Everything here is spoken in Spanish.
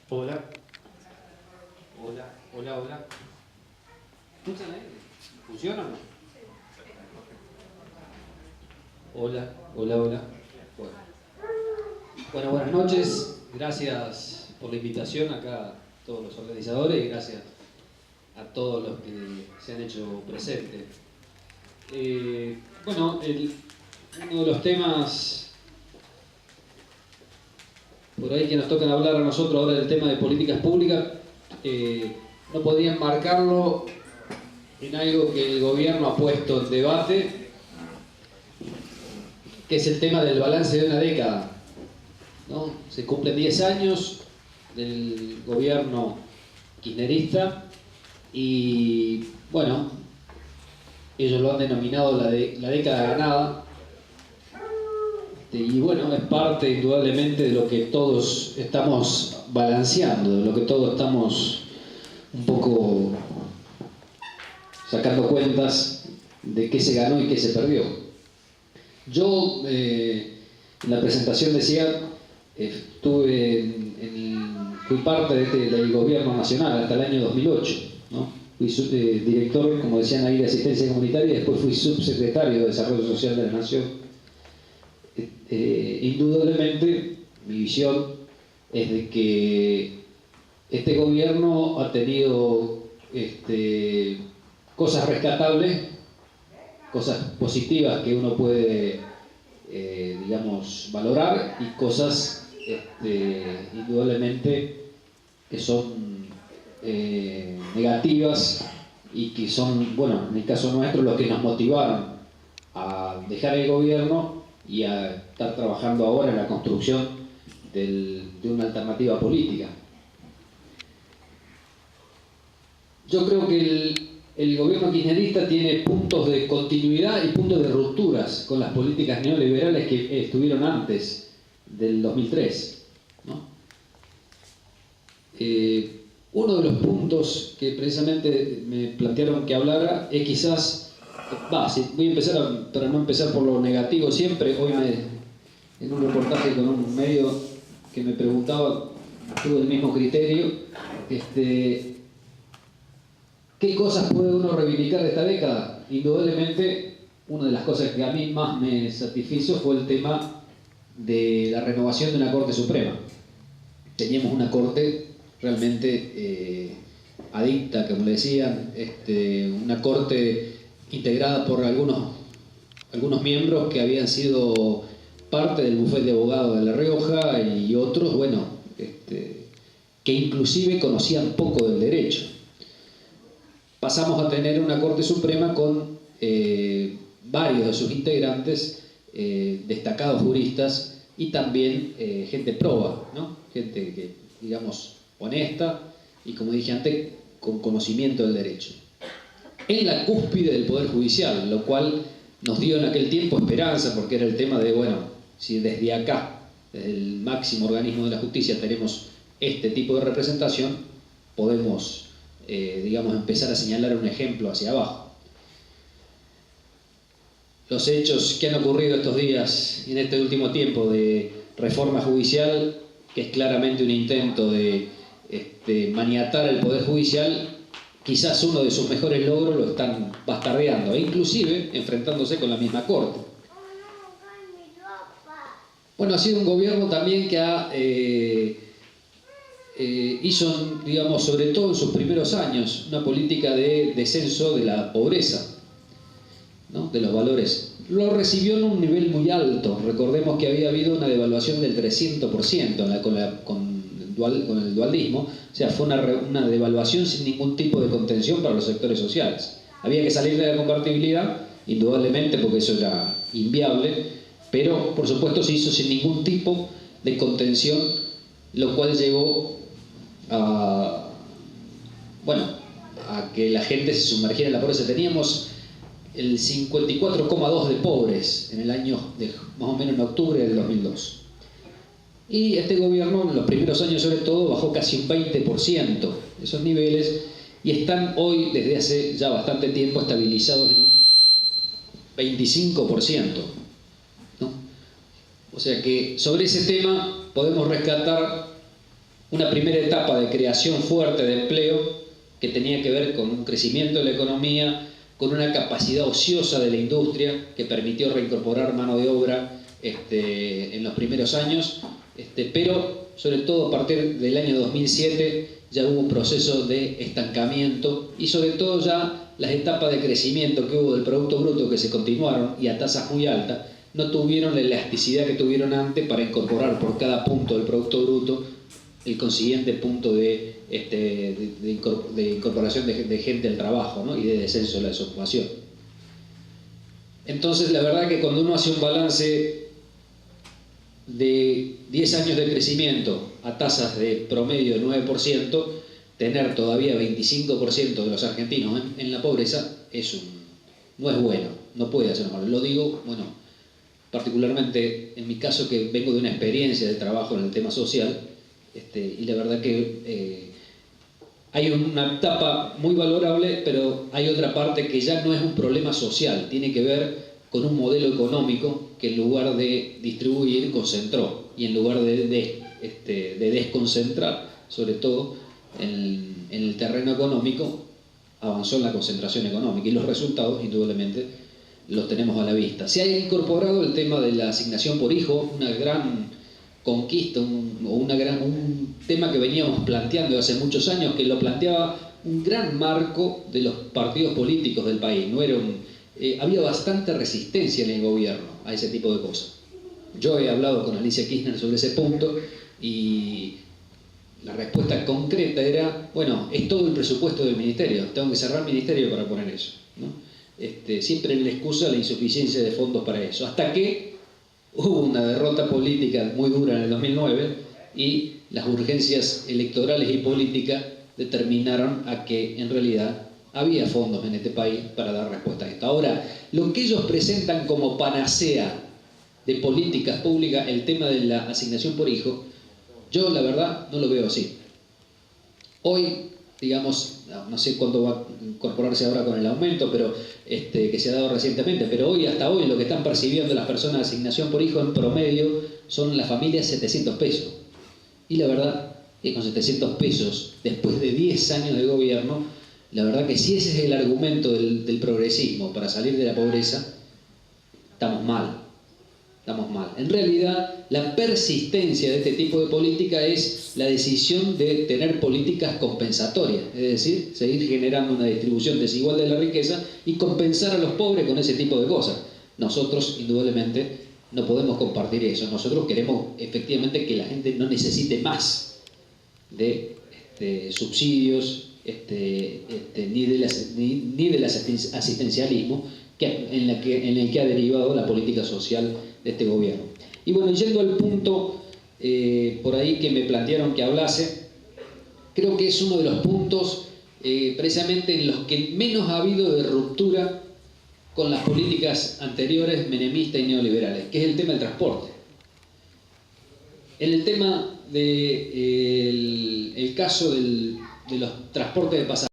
Hola. Hola, hola, hola. ¿Escuchan ahí? ¿Funciona o no? Hola, hola, hola. Bueno, buenas noches. Gracias por la invitación acá a todos los organizadores y gracias a todos los que se han hecho presentes. Bueno, uno de los temas por ahí que nos tocan hablar a nosotros ahora del tema de políticas públicas, no podía enmarcarlo en algo que el gobierno ha puesto en debate, que es el tema del balance de una década, ¿no? Se cumplen 10 años del gobierno kirchnerista y, bueno, ellos lo han denominado la década ganada. Y bueno, es parte indudablemente de lo que todos estamos balanceando, de lo que todos estamos un poco sacando cuentas de qué se ganó y qué se perdió. Yo, en la presentación decía, fui parte del gobierno nacional hasta el año 2008, ¿no? Fui director, como decían ahí, de asistencia comunitaria y después fui subsecretario de Desarrollo Social de la Nación. Indudablemente mi visión es de que este gobierno ha tenido cosas rescatables, cosas positivas que uno puede digamos valorar y cosas indudablemente que son negativas y que son, bueno, en el caso nuestro, los que nos motivaron a dejar el gobierno y a estar trabajando ahora en la construcción de una alternativa política. Yo creo que el gobierno kirchnerista tiene puntos de continuidad y puntos de rupturas con las políticas neoliberales que estuvieron antes del 2003, ¿no? Uno de los puntos que precisamente me plantearon que hablara es quizás, voy a empezar para no empezar por lo negativo siempre. Hoy en un reportaje con un medio que me preguntaba, tuve el mismo criterio, ¿qué cosas puede uno reivindicar de esta década? Indudablemente, una de las cosas que a mí más me satisfizo fue el tema de la renovación de una Corte Suprema. Teníamos una Corte realmente adicta, como le decían, una Corte integrada por algunos miembros que habían sido parte del bufete de abogados de La Rioja y otros, bueno, que inclusive conocían poco del derecho. Pasamos a tener una Corte Suprema con varios de sus integrantes, destacados juristas y también gente proba, ¿no? Gente que, digamos, honesta y, como dije antes, con conocimiento del derecho. En la cúspide del Poder Judicial, lo cual nos dio en aquel tiempo esperanza, porque era el tema de, bueno, si desde acá, desde el máximo organismo de la justicia, tenemos este tipo de representación, podemos, digamos, empezar a señalar un ejemplo hacia abajo. Los hechos que han ocurrido estos días y en este último tiempo de reforma judicial, que es claramente un intento de maniatar el Poder Judicial, quizás uno de sus mejores logros lo están bastardeando, e inclusive enfrentándose con la misma Corte. Bueno, ha sido un gobierno también que hizo, digamos, sobre todo en sus primeros años, una política de descenso de la pobreza, ¿no? De los valores. Lo recibió en un nivel muy alto. Recordemos que había habido una devaluación del 300% con el dualdismo. O sea, fue una devaluación sin ningún tipo de contención para los sectores sociales. Había que salir de la convertibilidad, indudablemente, porque eso era inviable, pero por supuesto se hizo sin ningún tipo de contención, lo cual llevó a que la gente se sumergiera en la pobreza. Teníamos el 54,2% de pobres en el año, más o menos en octubre del 2002. Y este gobierno, en los primeros años sobre todo, bajó casi un 20% esos niveles y están hoy, desde hace ya bastante tiempo, estabilizados en un 25%, ¿no? O sea que sobre ese tema podemos rescatar una primera etapa de creación fuerte de empleo que tenía que ver con un crecimiento de la economía, con una capacidad ociosa de la industria que permitió reincorporar mano de obra en los primeros años, pero sobre todo a partir del año 2007 ya hubo un proceso de estancamiento y sobre todo ya las etapas de crecimiento que hubo del Producto Bruto, que se continuaron y a tasas muy altas, no tuvieron la elasticidad que tuvieron antes para incorporar por cada punto del Producto Bruto el consiguiente punto de incorporación de gente al trabajo, ¿no? Y de descenso de la desocupación. Entonces, la verdad que cuando uno hace un balance de 10 años de crecimiento a tasas de promedio de 9%, tener todavía 25% de los argentinos en la pobreza no es bueno, no puede ser malo. Lo digo, bueno, particularmente en mi caso, que vengo de una experiencia de trabajo en el tema social, y la verdad que hay una etapa muy valorable, pero hay otra parte que ya no es un problema social, tiene que ver con un modelo económico que en lugar de distribuir, concentró, y en lugar de desconcentrar, sobre todo en el terreno económico, avanzó en la concentración económica, y los resultados, indudablemente, los tenemos a la vista. Se ha incorporado el tema de la asignación por hijo, una gran conquista, un tema que veníamos planteando hace muchos años, que lo planteaba un gran marco de los partidos políticos del país. No era había bastante resistencia en el gobierno a ese tipo de cosas. Yo he hablado con Alicia Kirchner sobre ese punto y la respuesta concreta era, bueno, es todo el presupuesto del ministerio, tengo que cerrar el ministerio para poner eso, ¿no? Siempre la excusa la insuficiencia de fondos para eso, hasta que hubo una derrota política muy dura en el 2009 y las urgencias electorales y políticas determinaron a que en realidad había fondos en este país para dar respuesta a esto. Ahora, lo que ellos presentan como panacea de políticas públicas, el tema de la asignación por hijo, yo la verdad no lo veo así. Hoy, digamos, no sé cuándo va a incorporarse ahora con el aumento, pero que se ha dado recientemente, pero hasta hoy lo que están percibiendo las personas de asignación por hijo en promedio son las familias 700 pesos. Y la verdad que con 700 pesos, después de 10 años de gobierno, la verdad que si ese es el argumento del progresismo para salir de la pobreza, estamos mal. Estamos mal. En realidad, la persistencia de este tipo de política es la decisión de tener políticas compensatorias, es decir, seguir generando una distribución desigual de la riqueza y compensar a los pobres con ese tipo de cosas. Nosotros, indudablemente, no podemos compartir eso. Nosotros queremos, efectivamente, que la gente no necesite más de subsidios, ni del asistencialismo en el que ha derivado la política social de este gobierno. Y bueno, yendo al punto por ahí que me plantearon que hablase, creo que es uno de los puntos precisamente en los que menos ha habido de ruptura con las políticas anteriores menemistas y neoliberales, que es el tema del transporte. En el tema del caso de los transportes de pasajeros,